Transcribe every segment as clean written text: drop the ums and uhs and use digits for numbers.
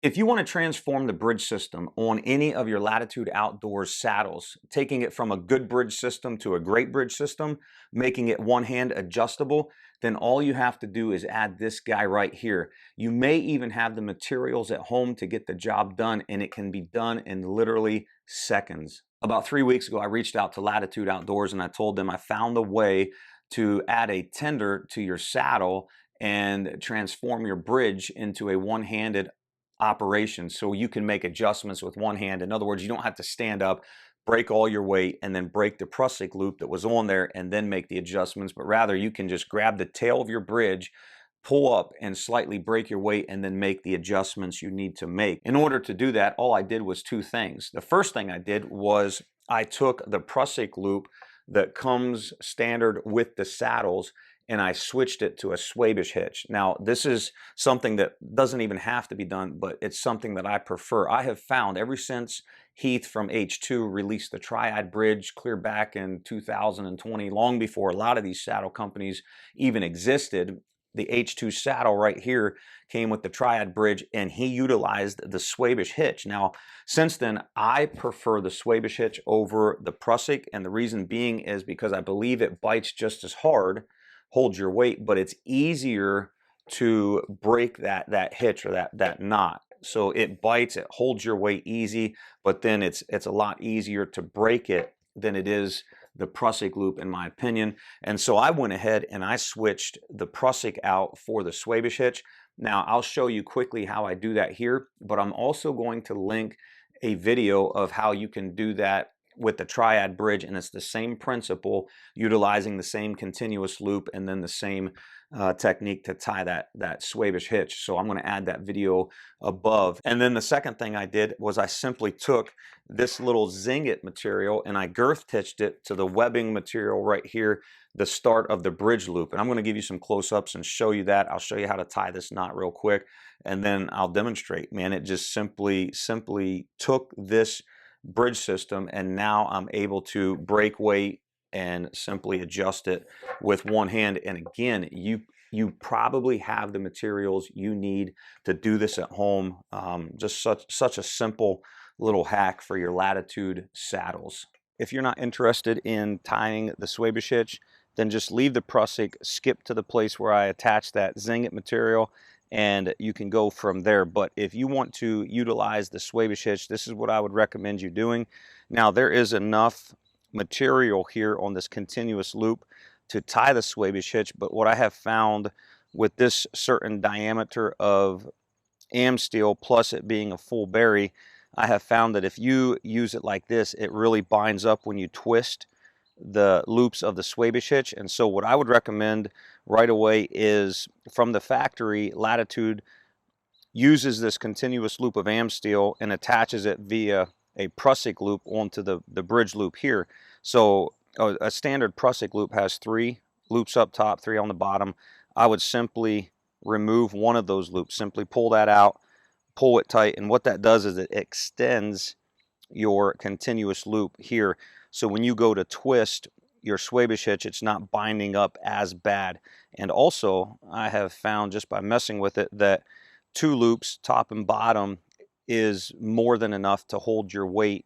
If you want to transform the bridge system on any of your Latitude Outdoors saddles, taking it from a good bridge system to a great bridge system, making it one-hand adjustable, then all you have to do is add this guy right here. You may even have the materials at home to get the job done, and it can be done in literally seconds. About 3 weeks ago, I reached out to Latitude Outdoors and I told them I found a way to add a tender to your saddle and transform your bridge into a one-handed operation, so you can make adjustments with one hand. In other words, you don't have to stand up, break all your weight, and then break the Prusik loop that was on there and then make the adjustments, but rather you can just grab the tail of your bridge, pull up and slightly break your weight, and then make the adjustments you need to make. In order to do that, all I did was two things. The first thing I did was I took the Prusik loop that comes standard with the saddles and I switched it to a Swabish hitch. Now, this is something that doesn't even have to be done, but it's something that I prefer. I have found ever since Heath from H2 released the Triad Bridge clear back in 2020, long before a lot of these saddle companies even existed, the H2 saddle right here came with the Triad Bridge, and he utilized the Swabish hitch. Now, since then, I prefer the Swabish hitch over the Prusik, and the reason being is because I believe it bites just as hard, holds your weight, but it's easier to break that hitch or that knot. So it bites, it holds your weight easy, but then it's a lot easier to break it than it is the Prusik loop, in my opinion. And so I went ahead and I switched the Prusik out for the Swabish hitch. Now I'll show you quickly how I do that here, but I'm also going to link a video of how you can do that with the Triad Bridge, and it's the same principle, utilizing the same continuous loop and then the same technique to tie that Swabish hitch. So I'm going to add that video above. And then the second thing I did was I simply took this little ZING IT material and I girth hitched it to the webbing material right here, the start of the bridge loop. And I'm going to give you some close-ups and show you that. I'll show you how to tie this knot real quick, and then I'll demonstrate. Man, it just simply took this bridge system, and now I'm able to break weight and simply adjust it with one hand. And again, you probably have the materials you need to do this at home. Just such a simple little hack for your Latitude saddles. If you're not interested in tying the Swabish hitch, then just leave the Prusik, skip to the place where I attach that ZING IT material, and you can go from there. But if you want to utilize the Swabish hitch, this is what I would recommend you doing. Now, there is enough material here on this continuous loop to tie the Swabish hitch, but what I have found with this certain diameter of am steel, plus it being a full berry, I have found that if you use it like this, it really binds up when you twist the loops of the Swabish hitch. And so what I would recommend right away is, from the factory, Latitude uses this continuous loop of am steel and attaches it via a Prusik loop onto the bridge loop here. So a standard Prusik loop has 3 loops up top, 3 on the bottom. I would simply remove one of those loops, simply pull that out, pull it tight, and what that does is it extends your continuous loop here. So when you go to twist your Swabish hitch, it's not binding up as bad. And also, I have found just by messing with it that 2 loops, top and bottom, is more than enough to hold your weight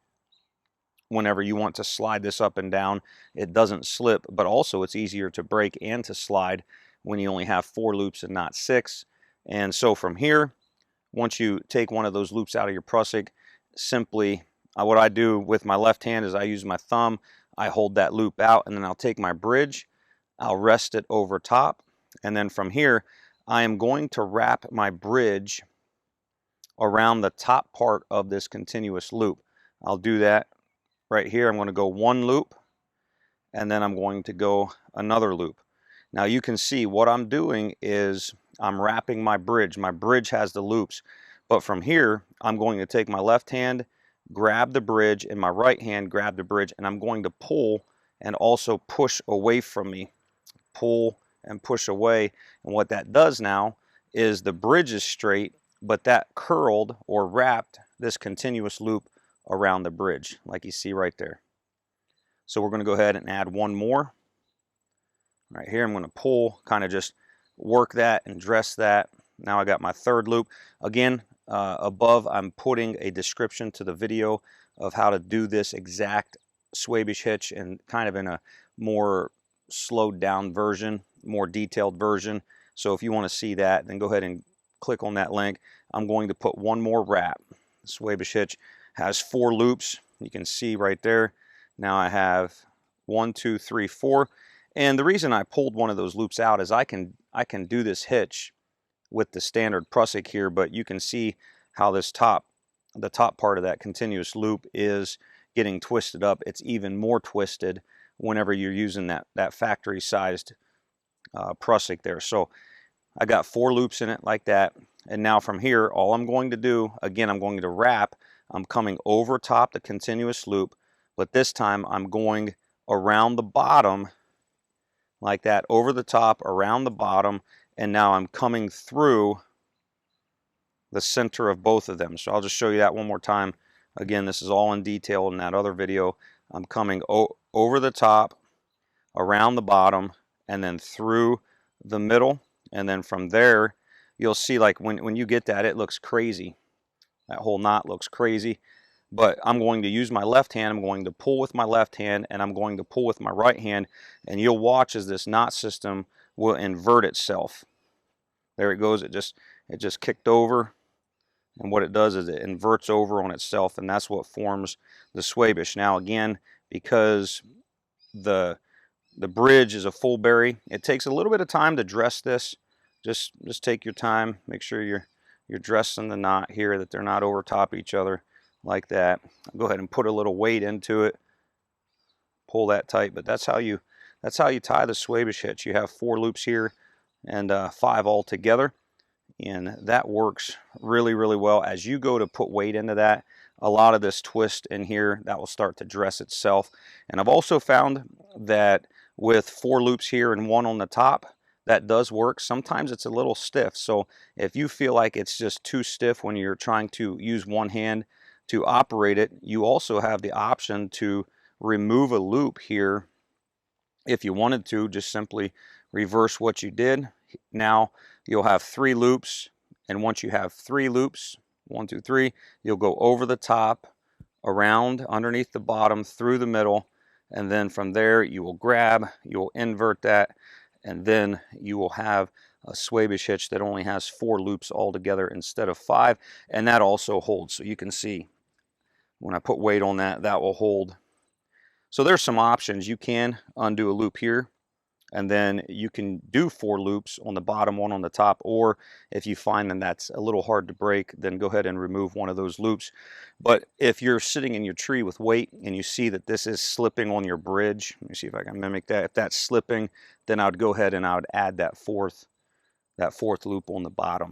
whenever you want to slide this up and down. It doesn't slip, but also it's easier to break and to slide when you only have 4 loops and not 6. And so from here, once you take one of those loops out of your Prusik, simply what I do with my left hand is I use my thumb, I hold that loop out, and then I'll take my bridge, I'll rest it over top, and then from here I am going to wrap my bridge around the top part of this continuous loop. I'll do that right here. I'm going to go 1 loop, and then I'm going to go another loop. Now you can see what I'm doing is I'm wrapping my bridge. My bridge has the loops, but from here I'm going to take my left hand, grab the bridge, and my right hand grab the bridge, and I'm going to pull and also push away from me. Pull and push away, and what that does now is the bridge is straight, but that curled or wrapped this continuous loop around the bridge, like you see right there. So we're going to go ahead and add 1 more. Right here, I'm going to pull, kind of just work that and dress that. Now I got my 3rd loop. Again, above, I'm putting a description to the video of how to do this exact Swabish hitch and kind of in a more slowed down version, more detailed version. So if you want to see that, then go ahead and click on that link. I'm going to put one more wrap. The Swabish hitch has 4 loops. You can see right there. Now I have 1, 2, 3, 4. And the reason I pulled one of those loops out is I can do this hitch with the standard Prusik here, but you can see how this the top part of that continuous loop is getting twisted up. It's even more twisted whenever you're using that factory sized Prusik there. So I got 4 loops in it like that. And now from here, all I'm going to do, again, I'm going to wrap. I'm coming over top the continuous loop, but this time I'm going around the bottom like that, over the top, around the bottom, and now I'm coming through the center of both of them. So I'll just show you that one more time. Again, this is all in detail in that other video. I'm coming over the top, around the bottom, and then through the middle. And then from there, you'll see like when you get that, it looks crazy. That whole knot looks crazy. But I'm going to use my left hand. I'm going to pull with my left hand, and I'm going to pull with my right hand. And you'll watch as this knot system will invert itself. There it goes. It just kicked over. And what it does is it inverts over on itself, and that's what forms the Swabish. Now again, because the bridge is a full berry, it takes a little bit of time to dress this. Just take your time. Make sure you're dressing the knot here, that they're not over top each other like that. Go ahead and put a little weight into it. Pull that tight, but that's how you tie the Swabish hitch. You have 4 loops here and 5 all together. And that works really, really well. As you go to put weight into that, a lot of this twist in here, that will start to dress itself. And I've also found that with 4 loops here and 1 on the top, that does work. Sometimes it's a little stiff. So if you feel like it's just too stiff when you're trying to use one hand to operate it, you also have the option to remove a loop here if you wanted to. Just simply reverse what you did. Now you'll have 3 loops, and once you have 3 loops, 1, 2, 3, you'll go over the top, around, underneath the bottom, through the middle, and then from there you will grab, you will invert that, and then you will have a Swabish hitch that only has 4 loops altogether instead of 5, and that also holds. So you can see when I put weight on that, that will hold. So there's some options. You can undo a loop here, and then you can do 4 loops on the bottom, 1 on the top, or if you find that that's a little hard to break, then go ahead and remove one of those loops. But if you're sitting in your tree with weight and you see that this is slipping on your bridge, let me see if I can mimic that. If that's slipping, then I would go ahead and I would add that fourth loop on the bottom.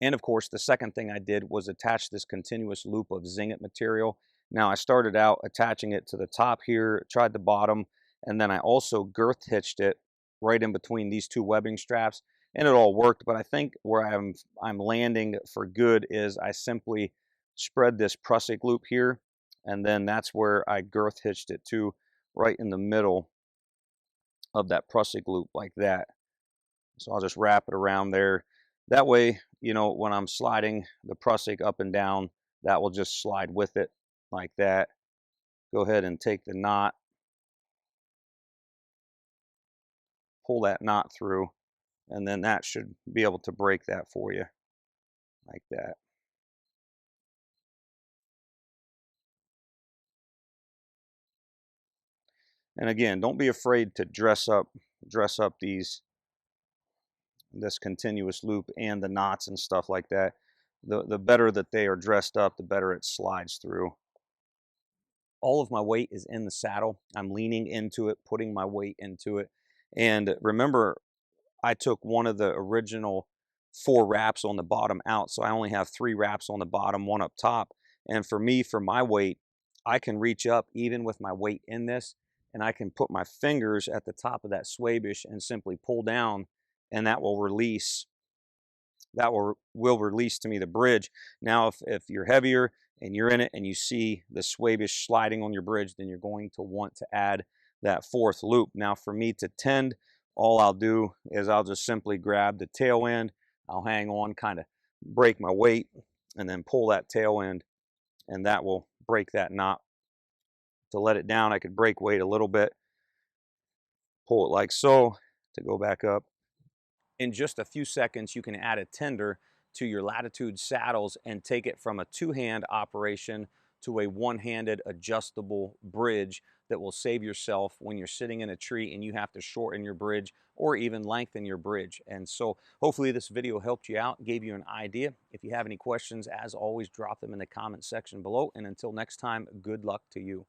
And of course, the second thing I did was attach this continuous loop of ZING IT material. Now I started out attaching it to the top here, tried the bottom, and then I also girth hitched it right in between these 2 webbing straps, and it all worked. But I think where I'm landing for good is I simply spread this Prusik loop here, and then that's where I girth hitched it to, right in the middle of that Prusik loop like that. So I'll just wrap it around there. That way, you know, when I'm sliding the Prusik up and down, that will just slide with it like that. Go ahead and take the knot, pull that knot through, and then that should be able to break that for you like that. And again, don't be afraid to dress up this continuous loop and the knots and stuff like that. The better that they are dressed up, the better it slides through. All of my weight is in the saddle. I'm leaning into it, putting my weight into it. And remember, I took one of the original 4 wraps on the bottom out, so I only have 3 wraps on the bottom, 1 up top. And for me, for my weight, I can reach up even with my weight in this, and I can put my fingers at the top of that Swabish and simply pull down, and that will release. That will release to me the bridge. Now, if you're heavier and you're in it and you see the Swabish sliding on your bridge, then you're going to want to add that 4th loop. Now, for me to tend, all I'll do is I'll just simply grab the tail end. I'll hang on, kind of break my weight, and then pull that tail end, and that will break that knot. To let it down, I could break weight a little bit, pull it like so to go back up. In just a few seconds, you can add a tender to your Latitude saddles and take it from a two-hand operation to a one-handed adjustable bridge that will save yourself when you're sitting in a tree and you have to shorten your bridge or even lengthen your bridge. And so hopefully this video helped you out, gave you an idea. If you have any questions, as always, drop them in the comment section below. And until next time, good luck to you.